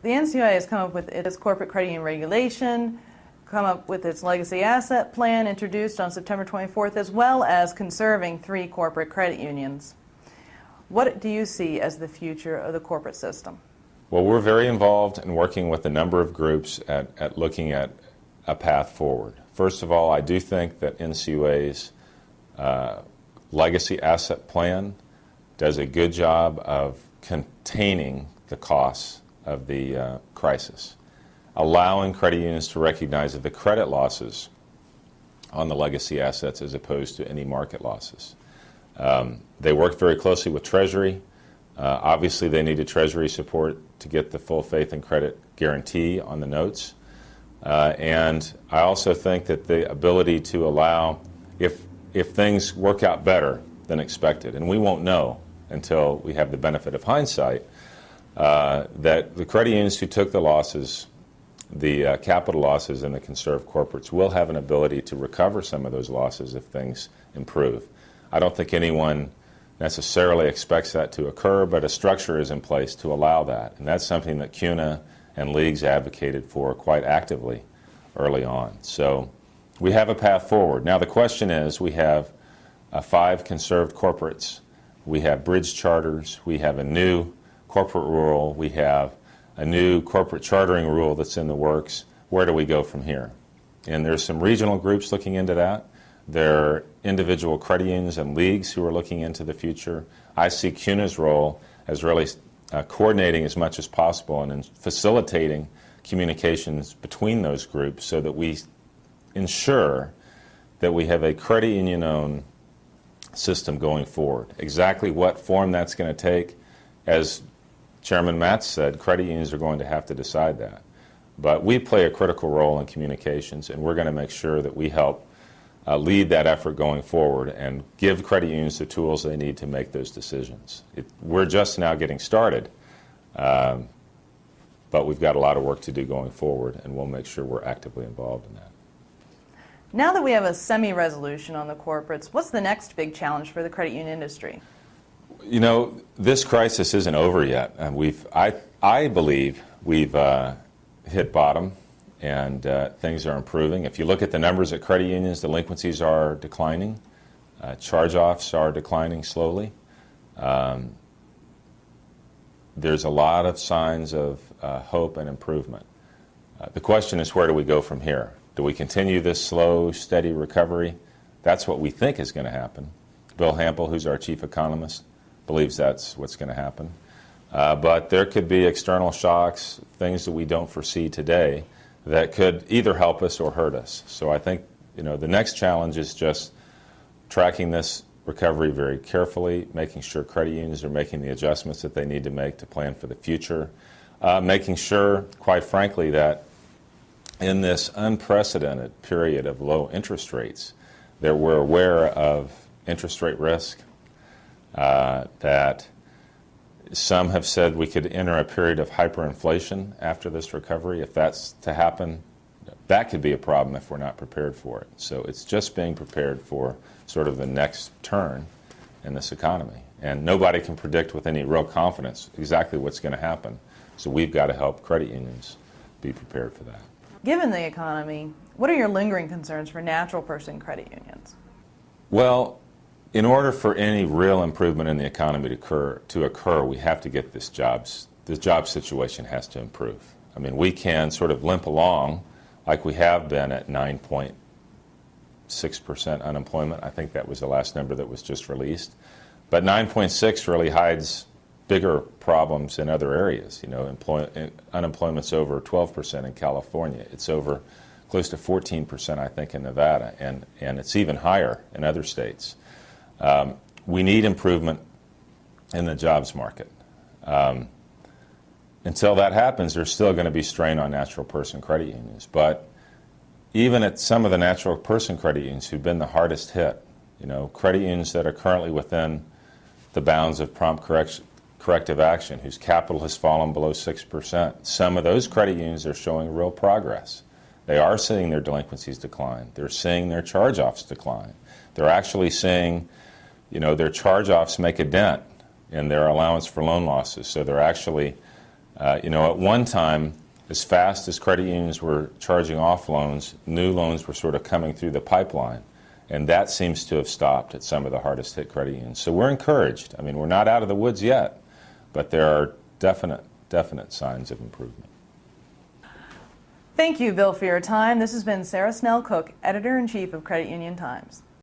The NCUA has come up with its corporate credit union regulation, come up with its legacy asset plan introduced on September 24th, as well as conserving 3 corporate credit unions. What do you see as the future of the corporate system? Well, we're very involved in working with a number of groups at looking at a path forward. First of all, I do think that NCUA's legacy asset plan does a good job of containing the costs of the crisis, allowing credit unions to recognize that the credit losses on the legacy assets as opposed to any market losses. They work very closely with Treasury. Obviously, they needed Treasury support to get the full faith and credit guarantee on the notes. And I also think that the ability to allow, if things work out better than expected, and we won't know until we have the benefit of hindsight, that the credit unions who took the losses, the capital losses in the conserved corporates, will have an ability to recover some of those losses if things improve. I don't think anyone necessarily expects that to occur, but a structure is in place to allow that. And that's something that CUNA and leagues advocated for quite actively early on. So we have a path forward. Now the question is, we have 5 conserved corporates, we have bridge charters, we have a new corporate rule, we have a new corporate chartering rule that's in the works. Where do we go from here? And there's some regional groups looking into that. There are individual credit unions and leagues who are looking into the future. I see CUNA's role as really coordinating as much as possible and in facilitating communications between those groups so that we ensure that we have a credit union-owned system going forward. Exactly what form that's going to take, as Chairman Matz said, credit unions are going to have to decide that. But we play a critical role in communications, and we're going to make sure that we help lead that effort going forward and give credit unions the tools they need to make those decisions. We're just now getting started, but we've got a lot of work to do going forward, and we'll make sure we're actively involved in that. Now that we have a semi-resolution on the corporates, what's the next big challenge for the credit union industry? You know, this crisis isn't over yet. I believe we've hit bottom, and things are improving. If you look at the numbers at credit unions, delinquencies are declining. Charge-offs are declining slowly. There's a lot of signs of hope and improvement. The question is, where do we go from here? Do we continue this slow, steady recovery? That's what we think is going to happen. Bill Hample, who's our chief economist, believes that's what's going to happen. But there could be external shocks, things that we don't foresee today, that could either help us or hurt us. So I think, the next challenge is just tracking this recovery very carefully, making sure credit unions are making the adjustments that they need to make to plan for the future, making sure, quite frankly, that in this unprecedented period of low interest rates, that we're aware of interest rate risk, that some have said we could enter a period of hyperinflation after this recovery. If that's to happen, that could be a problem if we're not prepared for it. So it's just being prepared for sort of the next turn in this economy. And nobody can predict with any real confidence exactly what's going to happen. So we've got to help credit unions be prepared for that. Given the economy, what are your lingering concerns for natural person credit unions? Well, in order for any real improvement in the economy to occur, we have to get this job situation has to improve. I mean, we can sort of limp along like we have been at 9.6% unemployment. I think that was the last number that was just released. But 9.6 really hides bigger problems in other areas. Unemployment's over 12% in California. It's over close to 14%, I think, in Nevada, and it's even higher in other states. We need improvement in the jobs market. Until that happens, there's still going to be strain on natural person credit unions. But even at some of the natural person credit unions who've been the hardest hit, credit unions that are currently within the bounds of prompt corrective action, whose capital has fallen below 6%, some of those credit unions are showing real progress. They are seeing their delinquencies decline. They're seeing their charge-offs decline. They're actually seeing, their charge-offs make a dent in their allowance for loan losses. So they're actually At one time, as fast as credit unions were charging off loans, new loans were sort of coming through the pipeline. And that seems to have stopped at some of the hardest hit credit unions. So we're encouraged. I mean, we're not out of the woods yet, but there are definite signs of improvement. Thank you, Bill, for your time. This has been Sarah Snell Cooke, Editor-in-Chief of Credit Union Times.